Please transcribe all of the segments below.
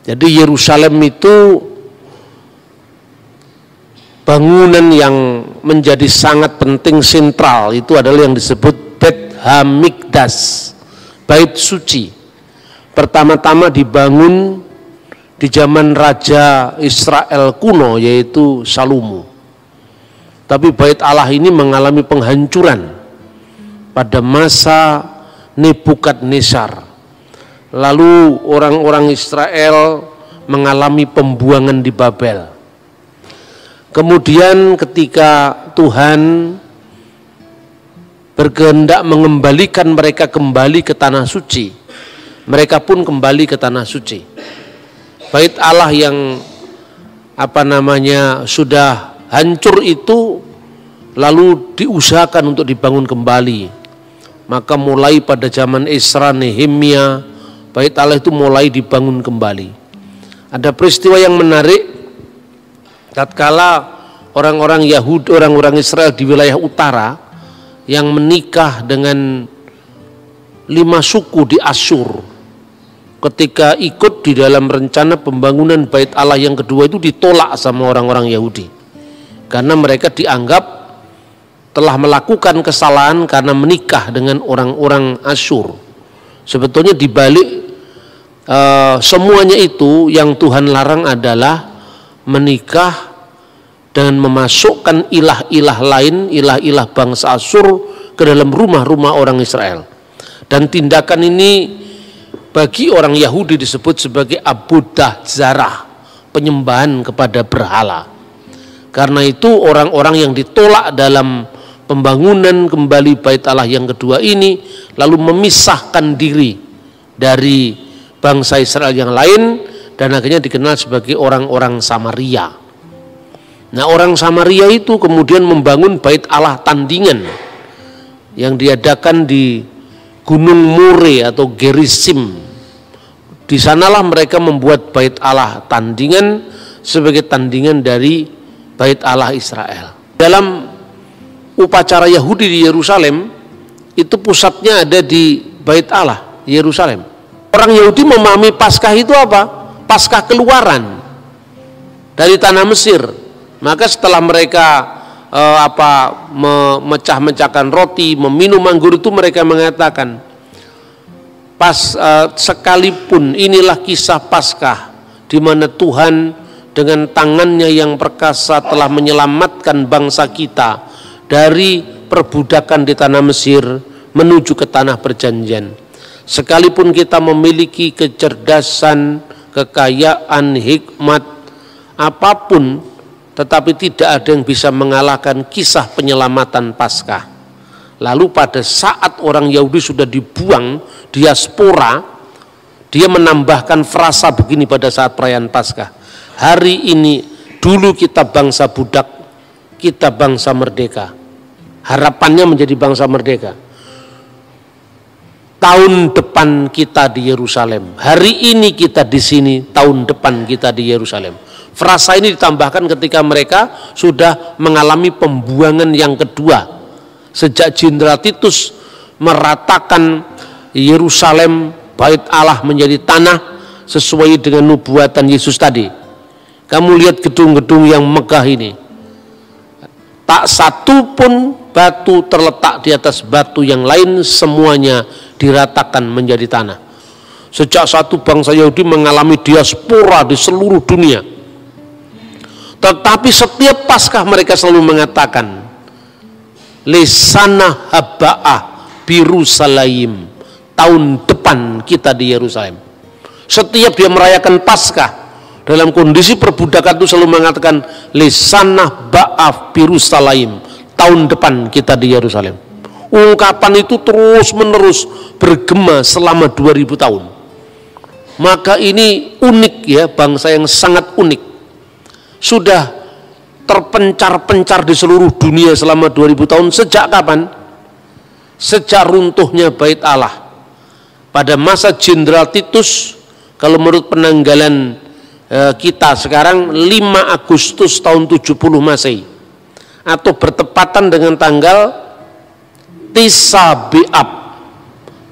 Jadi Yerusalem itu bangunan yang menjadi sangat penting, sentral, itu adalah yang disebut Beit Hamikdash, bait suci. Pertama-tama dibangun di zaman Raja Israel kuno, yaitu Salomo. Tapi bait Allah ini mengalami penghancuran pada masa Nebukadnezar. Lalu orang-orang Israel mengalami pembuangan di Babel. Kemudian ketika Tuhan berkehendak mengembalikan mereka kembali ke tanah suci, mereka pun kembali ke tanah suci. Bait Allah yang sudah hancur itu lalu diusahakan untuk dibangun kembali. Maka mulai pada zaman Esra, Nehemia, bait Allah itu mulai dibangun kembali. Ada peristiwa yang menarik. Tatkala orang-orang Yahudi, orang-orang Israel di wilayah utara yang menikah dengan 5 suku di Asyur, ketika ikut di dalam rencana pembangunan bait Allah yang kedua itu ditolak sama orang-orang Yahudi, karena mereka dianggap telah melakukan kesalahan karena menikah dengan orang-orang Asyur. Sebetulnya dibalik semuanya itu yang Tuhan larang adalah menikah dengan memasukkan ilah-ilah lain, ilah-ilah bangsa Asyur ke dalam rumah-rumah orang Israel. Dan tindakan ini bagi orang Yahudi disebut sebagai abudah zarah, penyembahan kepada berhala. Karena itu orang-orang yang ditolak dalam pembangunan kembali bait Allah yang kedua ini lalu memisahkan diri dari bangsa Israel yang lain dan akhirnya dikenal sebagai orang-orang Samaria. Nah, orang Samaria itu kemudian membangun bait Allah tandingan yang diadakan di Gunung More atau Gerizim. Di sanalah mereka membuat bait Allah tandingan sebagai tandingan dari bait Allah Israel. Dalam upacara Yahudi di Yerusalem itu pusatnya ada di bait Allah Yerusalem. Orang Yahudi memahami Paskah itu apa? Paskah keluaran dari tanah Mesir. Maka setelah mereka memecah-mecahkan roti, meminum anggur itu, mereka mengatakan sekalipun inilah kisah Paskah di mana Tuhan dengan tangannya yang perkasa telah menyelamatkan bangsa kita dari perbudakan di tanah Mesir menuju ke tanah perjanjian. Sekalipun kita memiliki kecerdasan, kekayaan, hikmat, apapun, tetapi tidak ada yang bisa mengalahkan kisah penyelamatan Paskah. Lalu pada saat orang Yahudi sudah dibuang, diaspora, dia menambahkan frasa begini pada saat perayaan Paskah. Hari ini dulu kita bangsa budak, kita bangsa merdeka. Harapannya menjadi bangsa merdeka. Tahun depan kita di Yerusalem. Hari ini kita di sini, tahun depan kita di Yerusalem. Frasa ini ditambahkan ketika mereka sudah mengalami pembuangan yang kedua. Sejak Jenderal Titus meratakan Yerusalem, bait Allah menjadi tanah sesuai dengan nubuatan Yesus tadi. Kamu lihat gedung-gedung yang megah ini. Tak satu pun batu terletak di atas batu yang lain, semuanya diratakan menjadi tanah. Sejak satu bangsa Yahudi mengalami diaspora di seluruh dunia. Tetapi setiap Paskah mereka selalu mengatakan Lesana haba'ah Birusalaim, tahun depan kita di Yerusalem. Setiap dia merayakan Paskah dalam kondisi perbudakan itu selalu mengatakan Lesana ba'ah Birusalaim, tahun depan kita di Yerusalem. Ungkapan itu terus menerus bergema selama 2000 tahun. Maka ini unik ya, bangsa yang sangat unik. Sudah terpencar-pencar di seluruh dunia selama 2000 tahun. Sejak kapan? Sejak runtuhnya bait Allah. Pada masa Jenderal Titus, kalau menurut penanggalan kita sekarang 5 Agustus tahun 70 Masehi, atau bertepatan dengan tanggal Tisa Be'ab,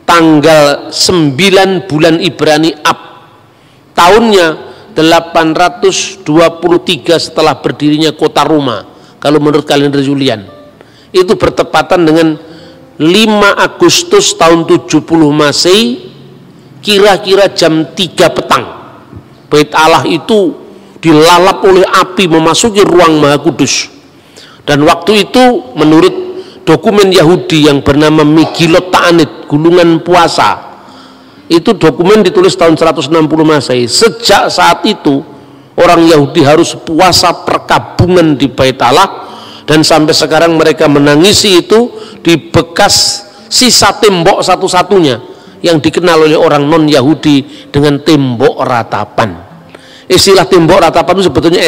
tanggal 9 bulan Ibrani Ab, tahunnya 823 setelah berdirinya kota Roma, kalau menurut kalender Julian. Itu bertepatan dengan 5 Agustus tahun 70 Masehi, kira-kira jam 3 petang. Bait Allah itu dilalap oleh api memasuki ruang Maha Kudus. Dan waktu itu menurut dokumen Yahudi yang bernama Megilot Ta'anit, Gulungan Puasa, itu dokumen ditulis tahun 160 Masehi. Sejak saat itu orang Yahudi harus puasa perkabungan di Bait Allah, dan sampai sekarang mereka menangisi itu di bekas sisa tembok satu-satunya yang dikenal oleh orang non-Yahudi dengan tembok ratapan. Istilah tembok ratapan itu sebetulnya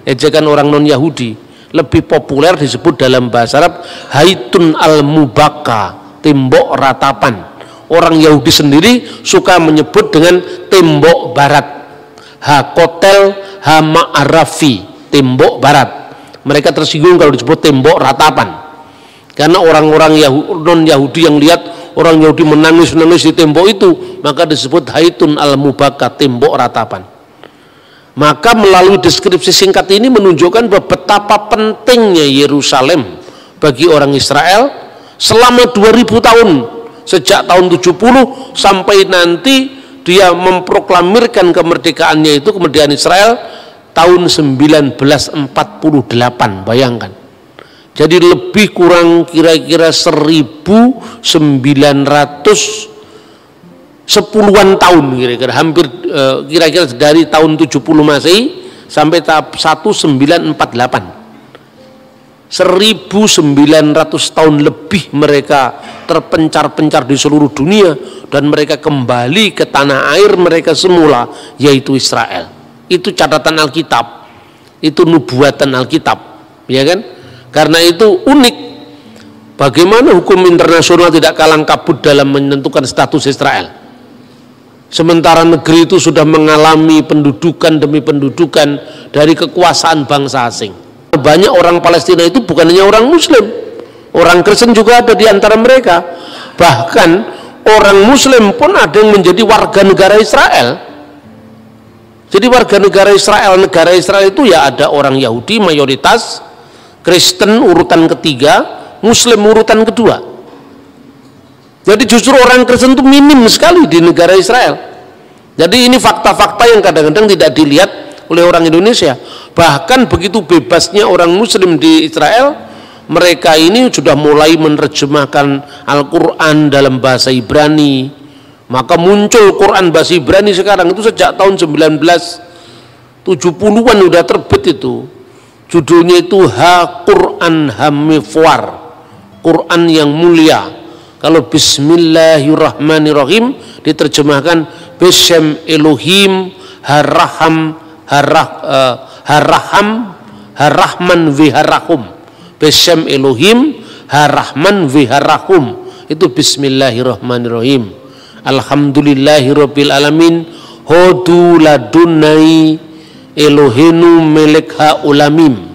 ejekan orang non-Yahudi. Lebih populer disebut dalam bahasa Arab Haitun al-Mubaka, tembok ratapan. Orang Yahudi sendiri suka menyebut dengan tembok barat, Hakotel Hama'arafi, tembok barat. Mereka tersinggung kalau disebut tembok ratapan, karena orang-orang non-Yahudi yang lihat orang Yahudi menangis-nangis di tembok itu, maka disebut Haitun al-Mubaka, tembok ratapan. Maka melalui deskripsi singkat ini menunjukkan bahwa betapa pentingnya Yerusalem bagi orang Israel selama 2000 tahun, sejak tahun 70 sampai nanti dia memproklamirkan kemerdekaannya, itu kemerdekaan Israel tahun 1948, bayangkan. Jadi lebih kurang kira-kira 1910-an tahun, kira-kira hampir kira-kira dari tahun 70 Masehi sampai tahap 1948. 1900 tahun lebih mereka terpencar-pencar di seluruh dunia, dan mereka kembali ke tanah air mereka semula, yaitu Israel. Itu catatan Alkitab, itu nubuatan Alkitab, ya kan? Karena itu unik, bagaimana hukum internasional tidak kalang kabut dalam menentukan status Israel, sementara negeri itu sudah mengalami pendudukan demi pendudukan dari kekuasaan bangsa asing. Banyak orang Palestina itu bukan hanya orang Muslim, orang Kristen juga ada di antara mereka. Bahkan orang Muslim pun ada yang menjadi warga negara Israel. Jadi warga negara Israel itu ya ada orang Yahudi mayoritas, Kristen urutan ketiga, Muslim urutan kedua. Jadi justru orang Kristen itu minim sekali di negara Israel. Jadi ini fakta-fakta yang kadang-kadang tidak dilihat oleh orang Indonesia. Bahkan begitu bebasnya orang Muslim di Israel, mereka ini sudah mulai menerjemahkan Al-Quran dalam bahasa Ibrani. Maka muncul Quran bahasa Ibrani sekarang itu sejak tahun 1970-an udah terbit itu. Judulnya itu Ha-Quran Hamifwar, Quran yang mulia. Kalau Bismillahirrahmanirrahim diterjemahkan Beshem Elohim Haraham Harahman Viharahum. Beshem Elohim Harahman Viharahum, itu Bismillahirrahmanirrahim. Alhamdulillahirabbil alamin hodu ladunai Elohenu melekha ulamim.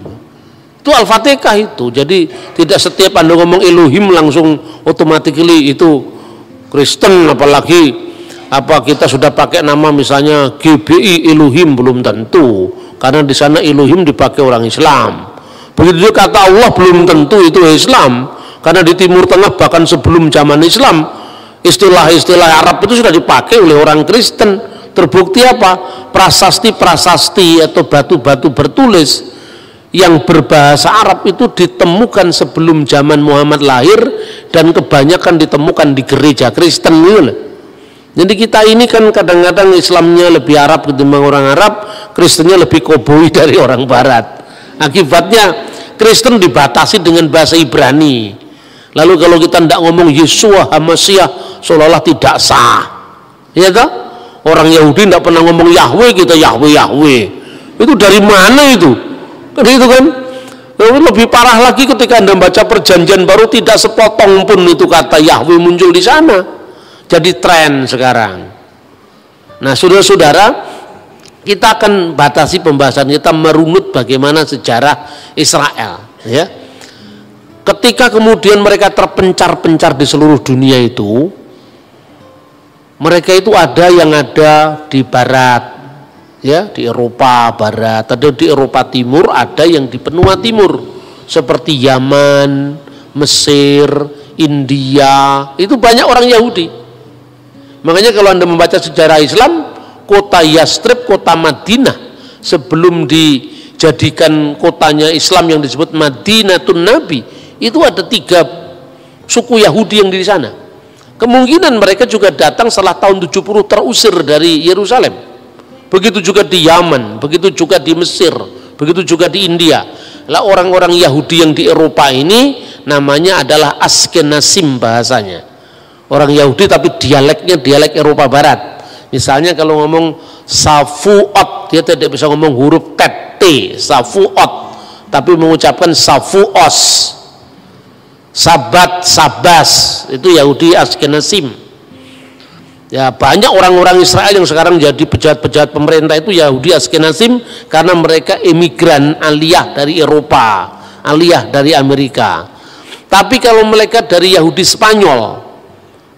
Itu Al-Fatihah itu. Jadi tidak setiap Anda ngomong Elohim langsung automatically itu Kristen, apalagi kita sudah pakai nama misalnya GBI Elohim, belum tentu, karena di sana Elohim dipakai orang Islam. Begitu juga kata Allah belum tentu itu Islam, karena di Timur Tengah bahkan sebelum zaman Islam istilah-istilah Arab itu sudah dipakai oleh orang Kristen. Terbukti apa? Prasasti-prasasti atau batu-batu bertulis yang berbahasa Arab itu ditemukan sebelum zaman Muhammad lahir, dan kebanyakan ditemukan di gereja Kristen gitu. Jadi kita ini kan kadang-kadang Islamnya lebih Arab ketimbang orang Arab, Kristennya lebih koboi dari orang Barat. Akibatnya Kristen dibatasi dengan bahasa Ibrani. Lalu kalau kita tidak ngomong Yeshua HaMashiach, seolah-olah tidak sah, ya toh? Orang Yahudi tidak pernah ngomong Yahweh, kita Yahweh. Itu dari mana itu? Kan itu kan? Lebih parah lagi ketika Anda baca Perjanjian Baru, tidak sepotong pun itu kata Yahweh muncul di sana. Jadi tren sekarang. Nah, saudara-saudara, kita akan batasi pembahasan kita merunut bagaimana sejarah Israel, ya. Ketika kemudian mereka terpencar-pencar di seluruh dunia itu, Mereka itu ada yang ada di barat, ya, di Eropa barat, ada di Eropa timur, ada yang di benua timur seperti Yaman, Mesir, India, itu banyak orang Yahudi. Makanya kalau Anda membaca sejarah Islam, kota Yastrib, kota Madinah sebelum dijadikan kotanya Islam yang disebut Madinatun Nabi, itu ada 3 suku Yahudi yang di sana. Kemungkinan mereka juga datang setelah tahun 70 terusir dari Yerusalem. Begitu juga di Yaman, begitu juga di Mesir, begitu juga di India. Lah orang-orang Yahudi yang di Eropa ini namanya adalah Askenazim bahasanya. Orang Yahudi tapi dialeknya dialek Eropa Barat. Misalnya kalau ngomong Safuot, dia tidak bisa ngomong huruf T, Safuot, tapi mengucapkan Safuos. Sabat, Sabas, itu Yahudi Askenazim. Ya, banyak orang-orang Israel yang sekarang jadi pejabat-pejabat pemerintah itu Yahudi Askenazim karena mereka emigran aliyah dari Eropa, aliyah dari Amerika. Tapi kalau mereka dari Yahudi Spanyol,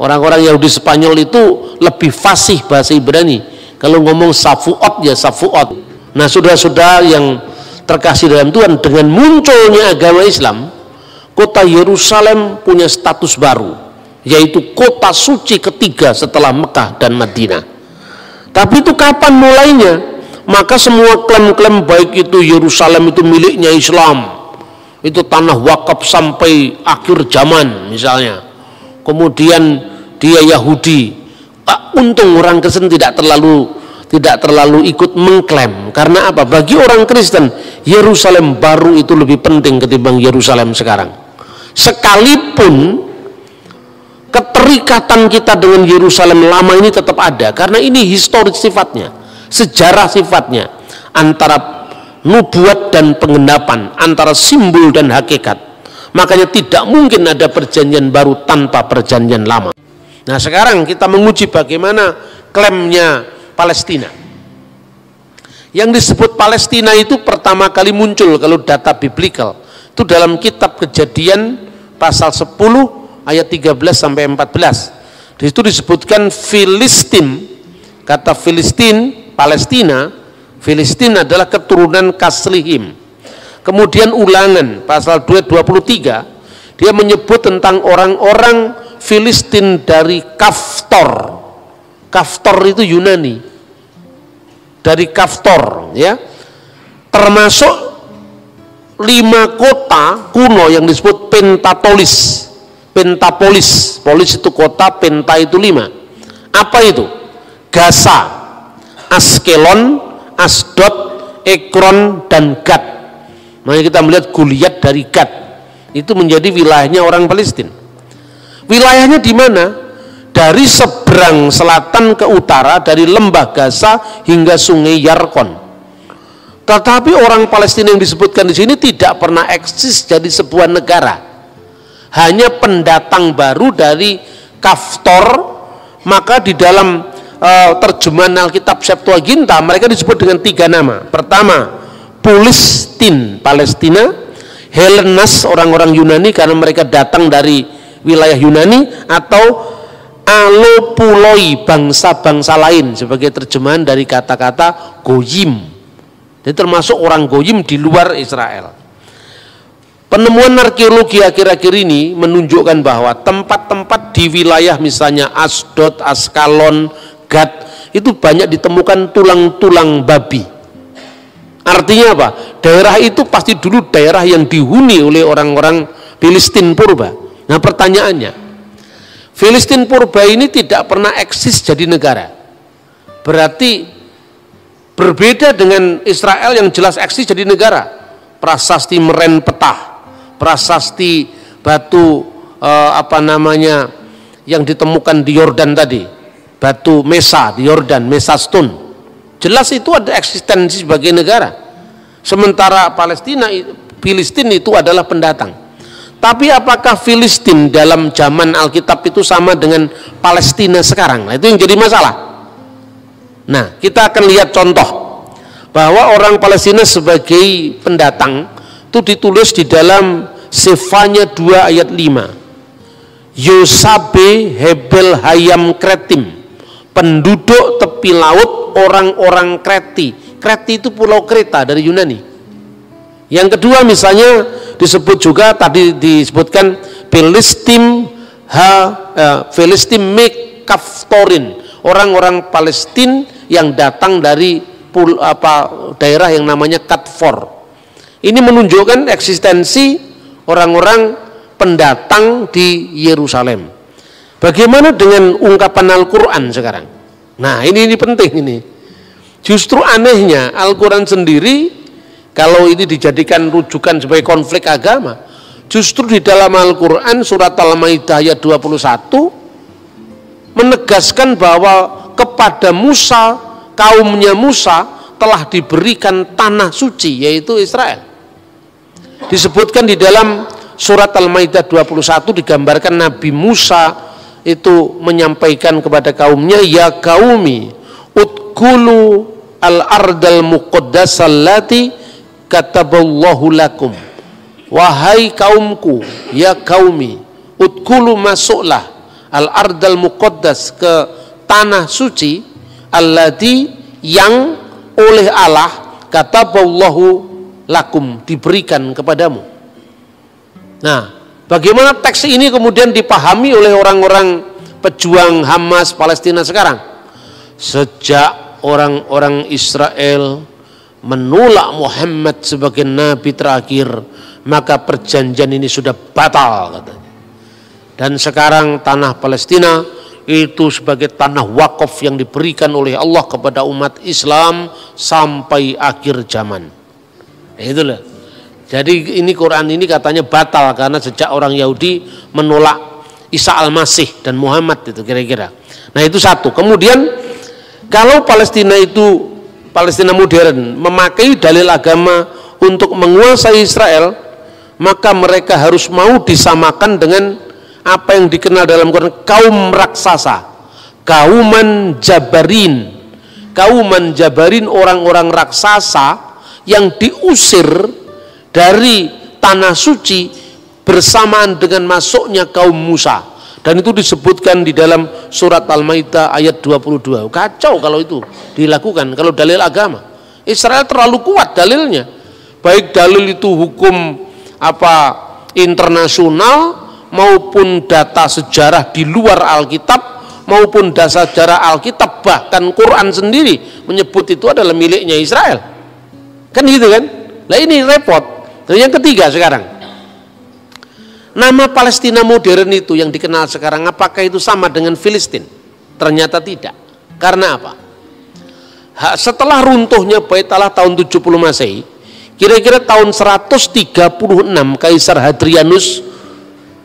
orang-orang Yahudi Spanyol itu lebih fasih bahasa Ibrani. Kalau ngomong Safuot ya Safuot. Nah, saudara-saudara yang terkasih dalam Tuhan, dengan munculnya agama Islam, kota Yerusalem punya status baru, yaitu kota suci ketiga setelah Mekah dan Madinah. Tapi itu kapan mulainya? Maka semua klaim-klaim baik itu Yerusalem itu miliknya Islam, itu tanah wakaf sampai akhir zaman misalnya, kemudian dia Yahudi, untung orang Kristen tidak terlalu ikut mengklaim. Karena apa? Bagi orang Kristen Yerusalem baru itu lebih penting ketimbang Yerusalem sekarang. Sekalipun keterikatan kita dengan Yerusalem lama ini tetap ada, karena ini historis sifatnya, sejarah sifatnya, antara nubuat dan pengenapan, antara simbol dan hakikat. Makanya tidak mungkin ada perjanjian baru tanpa perjanjian lama. Nah, sekarang kita menguji bagaimana klaimnya Palestina. Yang disebut Palestina itu pertama kali muncul kalau data biblikal itu dalam kitab Kejadian pasal 10 ayat 13 sampai 14. Di situ disebutkan Filistin. Kata Filistin, Palestina, Filistin adalah keturunan Kaslihim. Kemudian Ulangan pasal 2:23, dia menyebut tentang orang-orang Filistin dari Kaftor. Kaftor itu Yunani. Dari Kaftor, ya. Termasuk 5 kota kuno yang disebut Pentapolis. Pentapolis, polis itu kota, penta itu 5. Apa itu? Gaza, Askelon, Asdod, Ekron, dan Gad. Makanya kita melihat Goliat dari Gad itu menjadi wilayahnya orang Palestina. Wilayahnya di mana? Dari seberang selatan ke utara, dari lembah Gaza hingga sungai Yarkon. Tetapi orang Palestina yang disebutkan di sini tidak pernah eksis jadi sebuah negara. Hanya pendatang baru dari Kaftor. Maka di dalam terjemahan Alkitab Septuaginta mereka disebut dengan 3 nama. Pertama, Pulistin, Palestina. Helenas, orang-orang Yunani karena mereka datang dari wilayah Yunani. Atau Alopuloi, bangsa-bangsa lain, sebagai terjemahan dari kata-kata Goyim. Jadi termasuk orang Goyim di luar Israel. Penemuan arkeologi akhir-akhir ini menunjukkan bahwa tempat-tempat di wilayah misalnya Asdod, Askalon, Gad itu banyak ditemukan tulang-tulang babi. Artinya apa? Daerah itu pasti dulu daerah yang dihuni oleh orang-orang Filistin purba. Nah, pertanyaannya, Filistin purba ini tidak pernah eksis jadi negara. Berarti berbeda dengan Israel yang jelas eksis jadi negara. Prasasti Meren Petah, prasasti batu yang ditemukan di Yordan tadi, batu Mesa di Yordan, Mesa Stone, jelas itu ada eksistensi sebagai negara. Sementara Filistin itu adalah pendatang. Tapi apakah Filistin dalam zaman Alkitab itu sama dengan Palestina sekarang? Nah, itu yang jadi masalah. Nah, kita akan lihat contoh bahwa orang Palestina sebagai pendatang itu ditulis di dalam Sefanya 2 ayat 5. Yosabe Hebel Hayam Kretim penduduk tepi laut orang-orang Kreti. Kreti itu pulau Kreta dari Yunani. Yang kedua misalnya disebut juga tadi disebutkan Filistin Kaftorin, orang-orang Palestina yang datang dari daerah yang namanya Katfor. Ini menunjukkan eksistensi orang-orang pendatang di Yerusalem. Bagaimana dengan ungkapan Al-Quran sekarang? Nah ini penting ini. Justru anehnya Al-Quran sendiri, kalau ini dijadikan rujukan sebagai konflik agama, justru di dalam Al-Quran surat Al-Maidah ayat 21 menegaskan bahwa kepada Musa, kaumnya Musa telah diberikan tanah suci, yaitu Israel. Disebutkan di dalam surat Al-Maidah 21 digambarkan Nabi Musa itu menyampaikan kepada kaumnya, ya qaumi udkhulu al-ardal muqaddasal lati kataballahu lakum. Wahai kaumku, ya qaumi udkhulu, masuklah al-ardal muqaddas, ke tanah suci, allati, yang oleh Allah kataballahu lakum, diberikan kepadamu. Nah, bagaimana teks ini kemudian dipahami oleh orang-orang pejuang Hamas Palestina sekarang? Sejak orang-orang Israel menolak Muhammad sebagai nabi terakhir, maka perjanjian ini sudah batal katanya. Dan sekarang tanah Palestina itu sebagai tanah wakaf yang diberikan oleh Allah kepada umat Islam sampai akhir zaman. Itulah. Jadi ini Quran ini katanya batal karena sejak orang Yahudi menolak Isa Al-Masih dan Muhammad, itu kira-kira. Nah itu satu. Kemudian kalau Palestina itu, Palestina modern, memakai dalil agama untuk menguasai Israel, maka mereka harus mau disamakan dengan apa yang dikenal dalam Quran kaum raksasa, kauman jabarin. Kauman jabarin, orang-orang raksasa yang diusir dari tanah suci bersamaan dengan masuknya kaum Musa. Dan itu disebutkan di dalam surat Al-Maidah ayat 22. Kacau kalau itu dilakukan, kalau dalil agama. Israel terlalu kuat dalilnya. Baik dalil itu hukum internasional maupun data sejarah di luar Alkitab maupun data sejarah Alkitab, bahkan Quran sendiri menyebut itu adalah miliknya Israel. Kan gitu kan? Nah ini repot. Dan yang ketiga sekarang, nama Palestina modern itu yang dikenal sekarang, apakah itu sama dengan Filistin? Ternyata tidak. Karena apa? Setelah runtuhnya Bait Allah tahun 70 Masehi, kira-kira tahun 136 Kaisar Hadrianus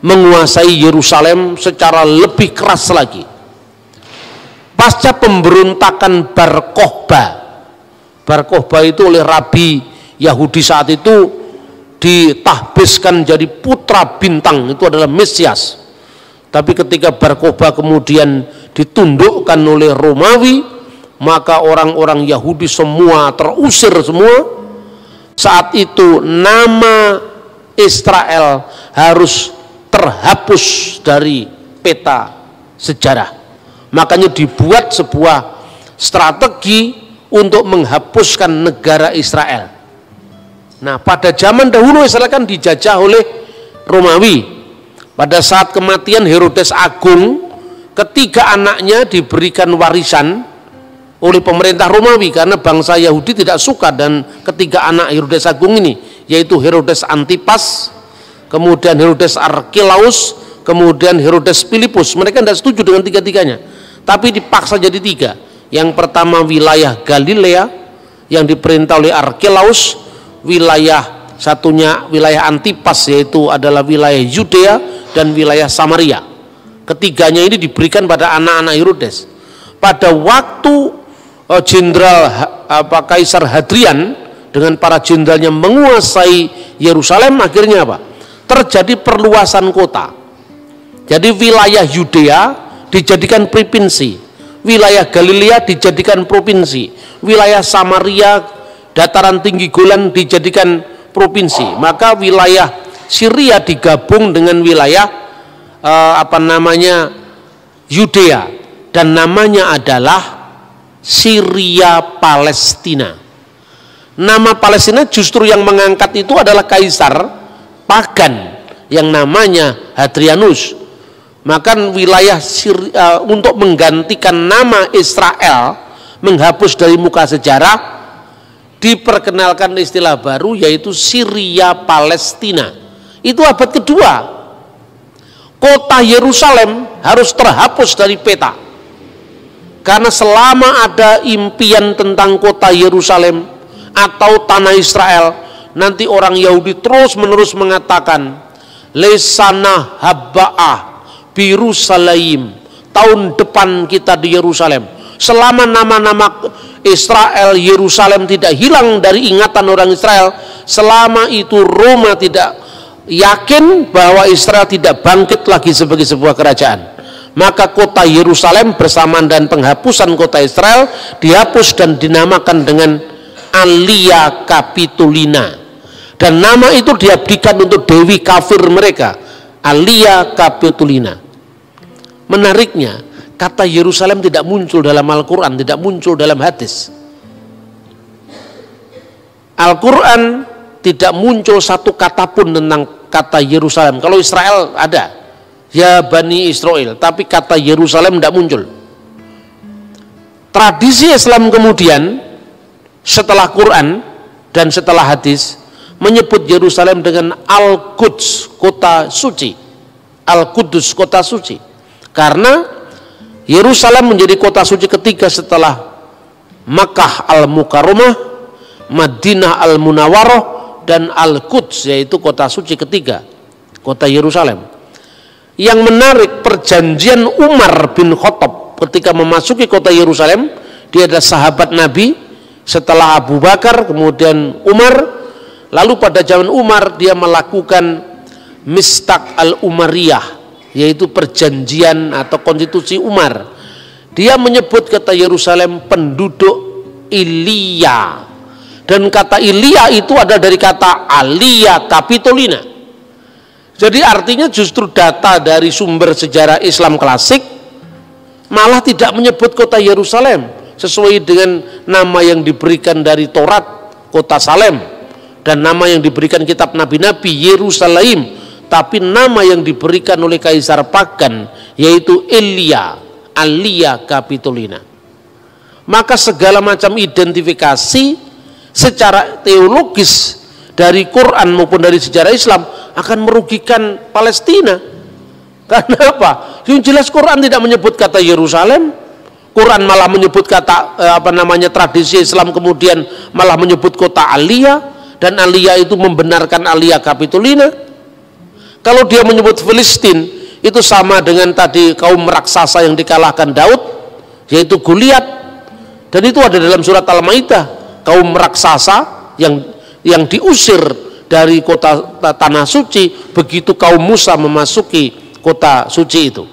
menguasai Yerusalem secara lebih keras lagi. Pasca pemberontakan Bar Kokhba. Bar Kokhba itu oleh Rabi Yahudi saat itu ditahbiskan jadi putra bintang, itu adalah Mesias. Tapi ketika Bar Kokhba kemudian ditundukkan oleh Romawi, maka orang-orang Yahudi semua terusir semua. Saat itu nama Israel harus terhapus dari peta sejarah. Makanya dibuat sebuah strategi untuk menghapuskan negara Israel. Nah, pada zaman dahulu Israel kan dijajah oleh Romawi. Pada saat kematian Herodes Agung, ketiga anaknya diberikan warisan oleh pemerintah Romawi karena bangsa Yahudi tidak suka dan ketiga anak Herodes Agung ini, yaitu Herodes Antipas, kemudian Herodes Archelaus, kemudian Herodes Philippus. Mereka tidak setuju dengan tiga-tiganya, tapi dipaksa jadi tiga. Yang pertama wilayah Galilea yang diperintah oleh Archelaus, wilayah satunya wilayah Antipas yaitu adalah wilayah Yudea, dan wilayah Samaria. Ketiganya ini diberikan pada anak-anak Herodes. Pada waktu jenderal Kaisar Hadrian dengan para jenderalnya menguasai Yerusalem, akhirnya apa? Terjadi perluasan kota. Jadi wilayah Yudea dijadikan provinsi, wilayah Galilea dijadikan provinsi, wilayah Samaria, dataran tinggi Golan dijadikan provinsi. Maka wilayah Syria digabung dengan wilayah Yudea. dan namanya adalah Syria Palestina. Nama Palestina justru yang mengangkat itu adalah kaisar pagan yang namanya Hadrianus. Maka wilayah untuk menggantikan nama Israel, menghapus dari muka sejarah, diperkenalkan istilah baru yaitu Syria Palestina. Itu abad kedua. Kota Yerusalem harus terhapus dari peta. Karena selama ada impian tentang kota Yerusalem atau tanah Israel, nanti orang Yahudi terus menerus mengatakan lesana habba'ah Birusalaim, tahun depan kita di Yerusalem. Selama nama-nama Israel, Yerusalem tidak hilang dari ingatan orang Israel, selama itu Roma tidak yakin bahwa Israel tidak bangkit lagi sebagai sebuah kerajaan, maka kota Yerusalem bersamaan dan penghapusan kota Israel dihapus dan dinamakan dengan Alia Capitolina, dan nama itu diabdikan untuk dewi kafir mereka, Alia Capitolina. Menariknya, kata Yerusalem tidak muncul dalam Al-Quran, tidak muncul dalam hadis. Al-Quran tidak muncul satu kata pun tentang kata Yerusalem. Kalau Israel ada, ya Bani Israel, tapi kata Yerusalem tidak muncul. Tradisi Islam kemudian setelah Quran dan setelah hadis menyebut Yerusalem dengan Al-Quds, kota suci. Al-Qudus, kota suci. Karena Yerusalem menjadi kota suci ketiga setelah Makkah Al-Mukarramah, Madinah Al-Munawwarah, dan Al-Quds, yaitu kota suci ketiga, kota Yerusalem. Yang menarik, perjanjian Umar bin Khattab ketika memasuki kota Yerusalem, dia adalah sahabat Nabi setelah Abu Bakar, kemudian Umar. Lalu pada zaman Umar dia melakukan Mistaq al-Umariyah, yaitu perjanjian atau konstitusi Umar. Dia menyebut kata Yerusalem penduduk Ilia, dan kata Ilia itu ada dari kata Alia Capitolina. Jadi artinya justru data dari sumber sejarah Islam klasik malah tidak menyebut kota Yerusalem sesuai dengan nama yang diberikan dari Taurat, kota Salem, dan nama yang diberikan kitab nabi-nabi, Yerusalem. Tapi nama yang diberikan oleh kaisar pagan yaitu Elia, Alia Capitolina. Maka segala macam identifikasi secara teologis dari Quran maupun dari sejarah Islam akan merugikan Palestina. Karena apa? Yang jelas Quran tidak menyebut kata Yerusalem, Quran malah menyebut kata tradisi Islam kemudian malah menyebut kota Alia, dan Alia itu membenarkan Alia Capitolina. Kalau dia menyebut Filistin, itu sama dengan tadi kaum raksasa yang dikalahkan Daud, yaitu Goliat. Dan itu ada dalam surat Al-Maidah, kaum raksasa yang diusir dari kota tanah suci begitu kaum Musa memasuki kota suci itu.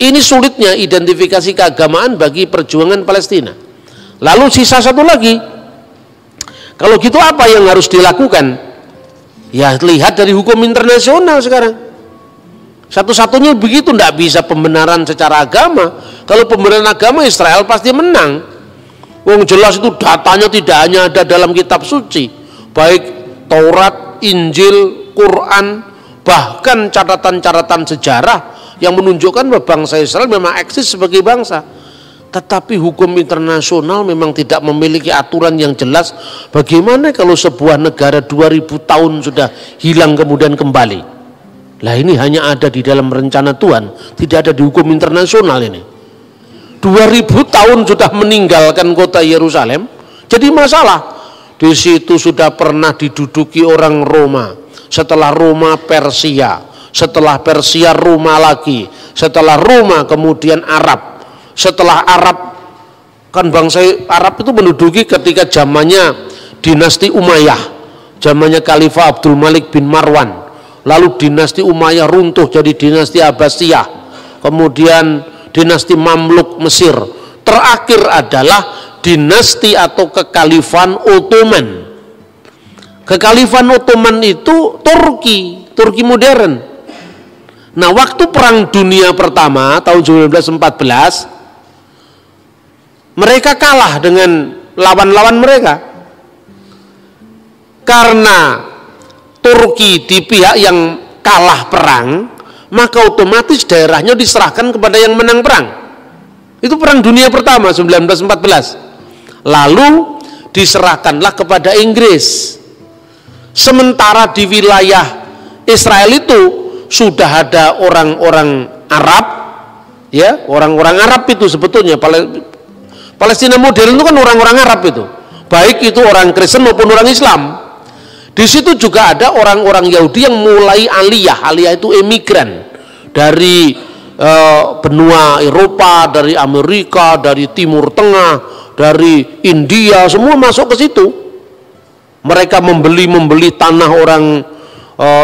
Ini sulitnya identifikasi keagamaan bagi perjuangan Palestina. Lalu sisa satu lagi, kalau gitu apa yang harus dilakukan? Ya lihat dari hukum internasional sekarang. Satu-satunya begitu, tidak bisa pembenaran secara agama. Kalau pembenaran agama Israel pasti menang. Wong jelas itu datanya tidak hanya ada dalam kitab suci, baik Taurat, Injil, Quran, bahkan catatan-catatan sejarah yang menunjukkan bahwa bangsa Israel memang eksis sebagai bangsa. Tetapi hukum internasional memang tidak memiliki aturan yang jelas. Bagaimana kalau sebuah negara 2000 tahun sudah hilang kemudian kembali? Lah ini hanya ada di dalam rencana Tuhan, tidak ada di hukum internasional ini. 2000 tahun sudah meninggalkan kota Yerusalem, jadi masalah. Di situ sudah pernah diduduki orang Roma, setelah Roma Persia, setelah Persia Roma lagi, setelah Roma kemudian Arab. Setelah Arab, kan bangsa Arab itu menduduki ketika zamannya dinasti Umayyah, zamannya Khalifah Abdul Malik bin Marwan. Lalu dinasti Umayyah runtuh jadi dinasti Abbasiyah, kemudian dinasti Mamluk Mesir. Terakhir adalah dinasti atau kekhalifahan Ottoman. Kekhalifahan Ottoman itu Turki modern. Nah, waktu Perang Dunia Pertama tahun 1914, mereka kalah dengan lawan-lawan mereka. Karena Turki di pihak yang kalah perang, maka otomatis daerahnya diserahkan kepada yang menang perang. Itu Perang Dunia Pertama 1914. Lalu diserahkanlah kepada Inggris. Sementara di wilayah Israel itu sudah ada orang-orang Arab, ya, orang-orang Arab itu sebetulnya Palestina modern itu kan orang-orang Arab itu, baik itu orang Kristen maupun orang Islam. Di situ juga ada orang-orang Yahudi yang mulai aliyah itu emigran dari benua Eropa, dari Amerika, dari Timur Tengah, dari India, semua masuk ke situ. Mereka membeli tanah orang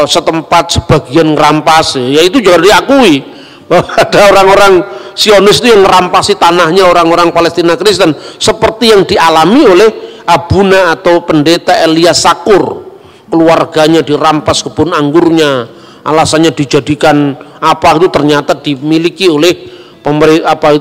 setempat, sebagian ngerampas, ya itu juga diakui bahwa ada orang-orang Zionis itu yang merampasi tanahnya orang-orang Palestina Kristen, seperti yang dialami oleh Abuna atau pendeta Elias Sakur. Keluarganya dirampas kebun anggurnya, alasannya dijadikan apa, itu ternyata dimiliki oleh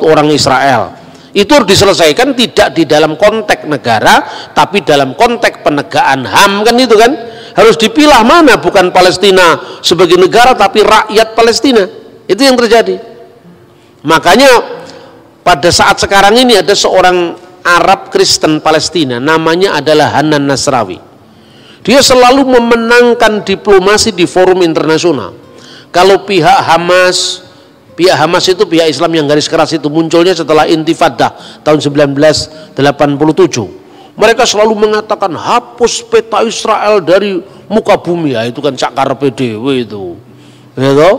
orang Israel. Itu harus diselesaikan tidak di dalam konteks negara, tapi dalam konteks penegakan HAM, kan itu kan. Harus dipilah mana bukan Palestina sebagai negara tapi rakyat Palestina. Itu yang terjadi. Makanya pada saat sekarang ini ada seorang Arab Kristen Palestina, namanya adalah Hanan Nasrawi. Dia selalu memenangkan diplomasi di forum internasional. Kalau pihak Hamas itu pihak Islam yang garis keras itu munculnya setelah Intifadah tahun 1987. Mereka selalu mengatakan hapus peta Israel dari muka bumi, ya itu kan cakar PDW itu, gitu.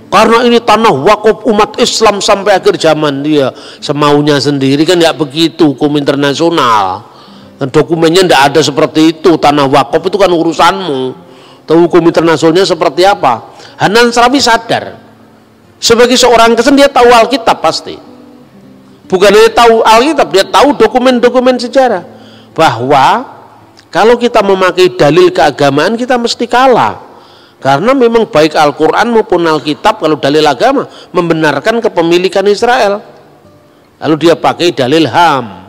Karena ini tanah wakaf umat Islam sampai akhir zaman, dia semaunya sendiri kan, nggak begitu hukum internasional. Dan dokumennya nggak ada seperti itu, tanah wakaf itu kan urusanmu. Tahu hukum internasionalnya seperti apa? Hanan Nasrawi sadar, sebagai seorang Kristen dia tahu Alkitab pasti. Bukan hanya tahu Alkitab, dia tahu dokumen-dokumen sejarah. Bahwa kalau kita memakai dalil keagamaan kita mesti kalah, karena memang baik Al-Quran maupun Alkitab kalau dalil agama membenarkan kepemilikan Israel. Lalu dia pakai dalil HAM.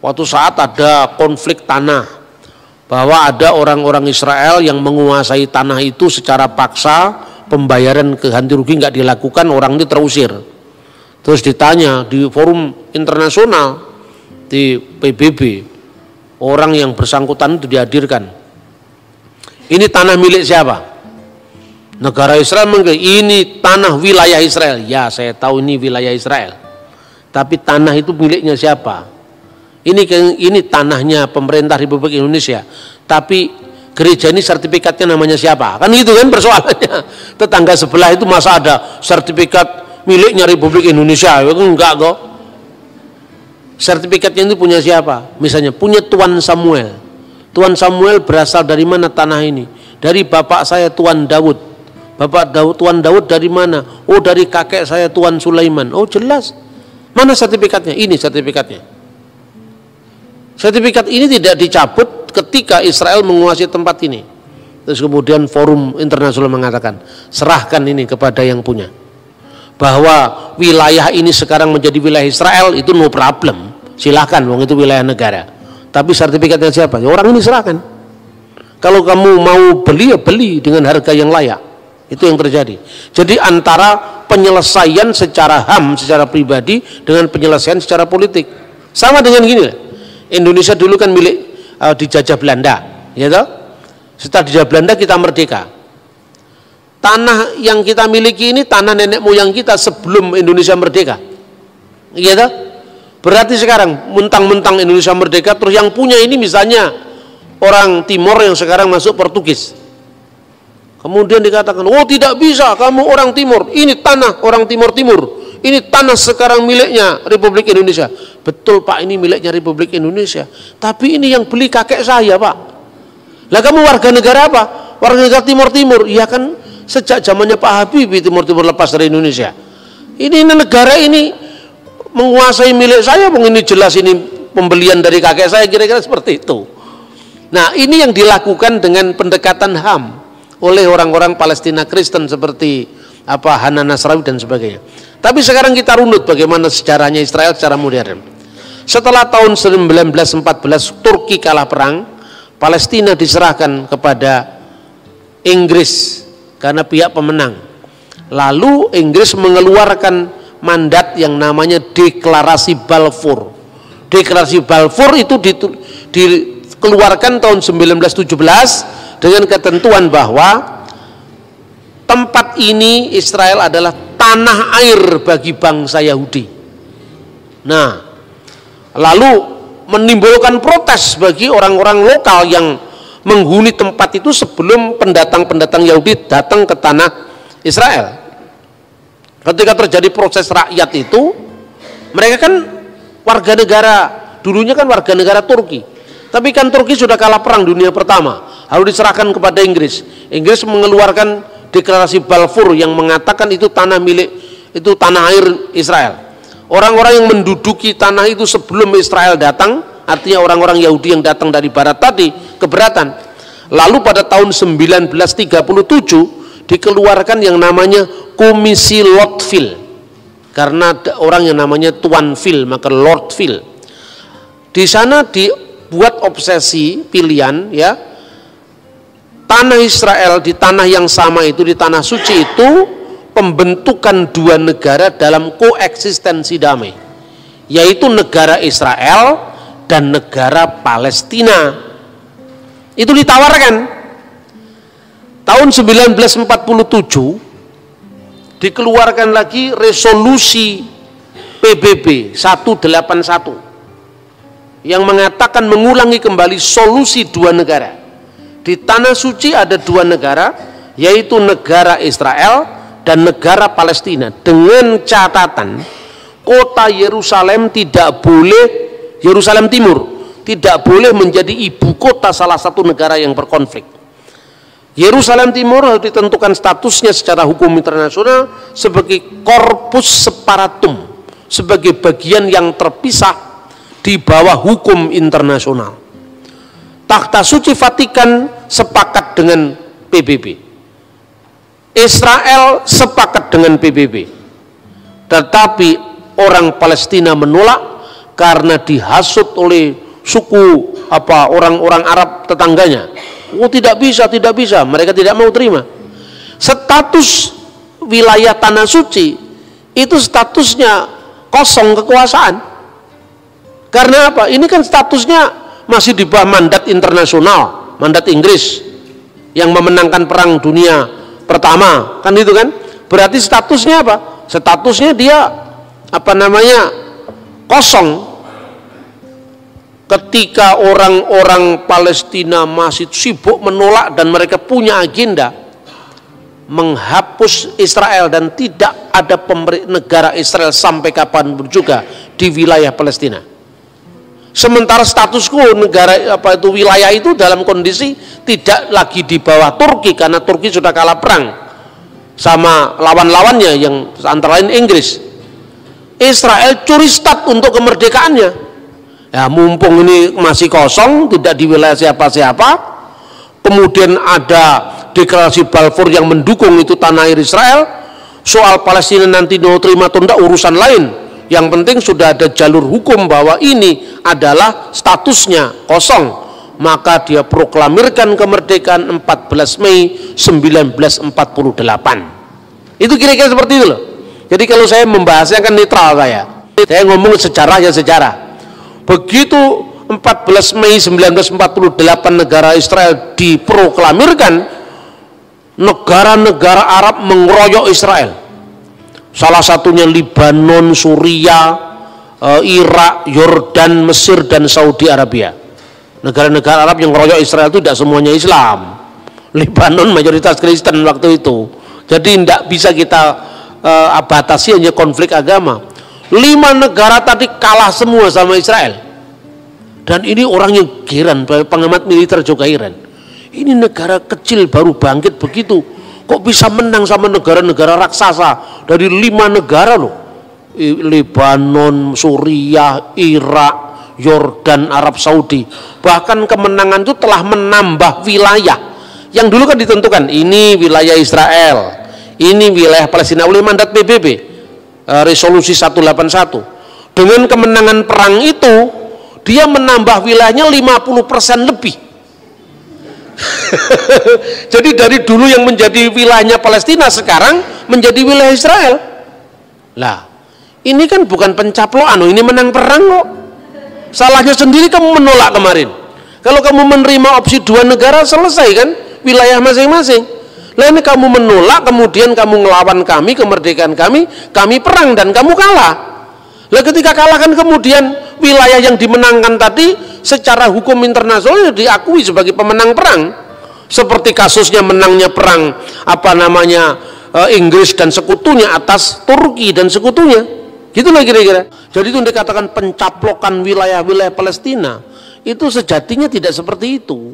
Waktu saat ada konflik tanah, bahwa ada orang-orang Israel yang menguasai tanah itu secara paksa, pembayaran ganti rugi nggak dilakukan, orang itu terusir. Terus ditanya di forum internasional, di PBB, orang yang bersangkutan itu dihadirkan. Ini tanah milik siapa? Negara Israel mengklaim ini tanah wilayah Israel. Ya, saya tahu ini wilayah Israel. Tapi tanah itu miliknya siapa? Ini tanahnya pemerintah Republik Indonesia. Tapi gereja ini sertifikatnya namanya siapa? Kan gitu kan persoalannya. Tetangga sebelah itu masa ada sertifikat miliknya Republik Indonesia? Enggak kok. Sertifikatnya itu punya siapa? Misalnya punya Tuan Samuel. Tuan Samuel berasal dari mana tanah ini? Dari bapak saya Tuan Daud. Tuan Daud dari mana? Oh, dari kakek saya Tuan Sulaiman. Oh, jelas. Mana sertifikatnya? Ini sertifikatnya. Sertifikat ini tidak dicabut ketika Israel menguasai tempat ini. Terus kemudian forum internasional mengatakan, serahkan ini kepada yang punya. Bahwa wilayah ini sekarang menjadi wilayah Israel itu no problem, silahkan, wong itu wilayah negara. Tapi sertifikatnya siapa? Ya orang ini serahkan. Kalau kamu mau beli ya beli dengan harga yang layak. Itu yang terjadi. Jadi antara penyelesaian secara HAM, secara pribadi, dengan penyelesaian secara politik. Sama dengan gini, Indonesia dulu kan milik dijajah Belanda, ya toh? Setelah dijajah Belanda kita merdeka. Tanah yang kita miliki ini tanah nenek moyang kita sebelum Indonesia merdeka, gitu. Berarti sekarang mentang-mentang Indonesia merdeka, terus yang punya ini misalnya orang Timor yang sekarang masuk Portugis. Kemudian dikatakan, oh tidak bisa, kamu orang Timur, ini tanah orang Timur, ini tanah sekarang miliknya Republik Indonesia. Betul Pak, ini miliknya Republik Indonesia, tapi ini yang beli kakek saya Pak. Lah kamu warga negara apa? Warga negara Timur. Ya kan sejak zamannya Pak Habibie Timur lepas dari Indonesia. Ini negara ini menguasai milik saya, ini jelas ini pembelian dari kakek saya, kira-kira seperti itu. Nah ini yang dilakukan dengan pendekatan HAM oleh orang-orang Palestina Kristen seperti Hana Nasrawi dan sebagainya. Tapi sekarang kita runut bagaimana sejarahnya Israel secara modern. Setelah tahun 1914 Turki kalah perang, Palestina diserahkan kepada Inggris karena pihak pemenang. Lalu Inggris mengeluarkan mandat yang namanya Deklarasi Balfour. Deklarasi Balfour itu dikeluarkan tahun 1917 dengan ketentuan bahwa tempat ini Israel adalah tanah air bagi bangsa Yahudi. Nah, lalu menimbulkan protes bagi orang-orang lokal yang menghuni tempat itu sebelum pendatang-pendatang Yahudi datang ke tanah Israel. Ketika terjadi proses rakyat itu, mereka kan warga negara, dulunya kan warga negara Turki. Tapi kan Turki sudah kalah perang dunia pertama, harus diserahkan kepada Inggris. Inggris mengeluarkan Deklarasi Balfour yang mengatakan itu tanah milik, itu tanah air Israel. Orang-orang yang menduduki tanah itu sebelum Israel datang, artinya orang-orang Yahudi yang datang dari barat tadi, keberatan. Lalu pada tahun 1937 dikeluarkan yang namanya Komisi Lordville, karena ada orang yang namanya Tuanville, maka Lordville. Di sana dibuat obsesi pilihan, ya, tanah Israel di tanah yang sama itu, di tanah suci itu, pembentukan dua negara dalam koeksistensi damai, yaitu negara Israel dan negara Palestina. Itu ditawarkan tahun 1947, dikeluarkan lagi resolusi PBB 181 yang mengatakan mengulangi kembali solusi dua negara. Di tanah suci ada dua negara, yaitu negara Israel dan negara Palestina, dengan catatan kota Yerusalem tidak boleh, Yerusalem Timur tidak boleh menjadi ibu kota salah satu negara yang berkonflik. Yerusalem Timur harus ditentukan statusnya secara hukum internasional sebagai corpus separatum, sebagai bagian yang terpisah di bawah hukum internasional. Takhta Suci Vatikan sepakat dengan PBB, Israel sepakat dengan PBB, tetapi orang Palestina menolak karena dihasut oleh suku orang-orang Arab tetangganya. Oh, tidak bisa, mereka tidak mau terima. Status wilayah tanah suci itu statusnya kosong kekuasaan. Karena apa? Ini kan statusnya masih di bawah mandat internasional, mandat Inggris yang memenangkan perang dunia pertama, kan itu kan? Berarti statusnya apa? Statusnya dia kosong. Ketika orang-orang Palestina masih sibuk menolak dan mereka punya agenda menghapus Israel dan tidak ada negara Israel sampai kapanpun juga di wilayah Palestina. Sementara status quo negara wilayah itu dalam kondisi tidak lagi di bawah Turki karena Turki sudah kalah perang sama lawan-lawannya yang antara lain Inggris. Israel curi stat untuk kemerdekaannya. Ya, mumpung ini masih kosong, tidak di wilayah siapa-siapa, kemudian ada Deklarasi Balfour yang mendukung itu tanah air Israel. Soal Palestina nanti mau terima atau tidak urusan lain. Yang penting sudah ada jalur hukum bahwa ini adalah statusnya kosong. Maka dia proklamirkan kemerdekaan 14 Mei 1948. Itu kira-kira seperti itu loh. Jadi kalau saya membahasnya kan netral saya ngomong sejarah ya sejarah. Begitu 14 Mei 1948 negara Israel diproklamirkan, negara-negara Arab mengeroyok Israel. Salah satunya Libanon, Suriah, Irak, Yordan, Mesir, dan Saudi Arabia. Negara-negara Arab yang mengeroyok Israel itu tidak semuanya Islam. Libanon mayoritas Kristen waktu itu. Jadi tidak bisa kita batasi hanya konflik agama. 5 negara tadi kalah semua sama Israel. Dan ini orang yang heran, pengamat militer juga heran. Ini negara kecil baru bangkit begitu, kok bisa menang sama negara-negara raksasa dari 5 negara loh. Lebanon, Suriah, Irak, Yordan, Arab Saudi. Bahkan kemenangan itu telah menambah wilayah yang dulu kan ditentukan ini wilayah Israel, ini wilayah Palestina oleh mandat PBB, resolusi 181. Dengan kemenangan perang itu dia menambah wilayahnya 50% lebih. Jadi dari dulu yang menjadi wilayahnya Palestina sekarang menjadi wilayah Israel. Lah, ini kan bukan pencaplokan, ini menang perang kok. Salahnya sendiri kamu menolak kemarin. Kalau kamu menerima opsi 2 negara, selesai kan wilayah masing-masing. Lah ini kamu menolak, kemudian kamu ngelawan kami, kemerdekaan kami perang dan kamu kalah. Lah ketika kalah kan kemudian wilayah yang dimenangkan tadi secara hukum internasional diakui sebagai pemenang perang. Seperti kasusnya menangnya perang Inggris dan sekutunya atas Turki dan sekutunya. Gitulah kira-kira. Jadi itu dikatakan pencaplokan wilayah-wilayah Palestina itu sejatinya tidak seperti itu.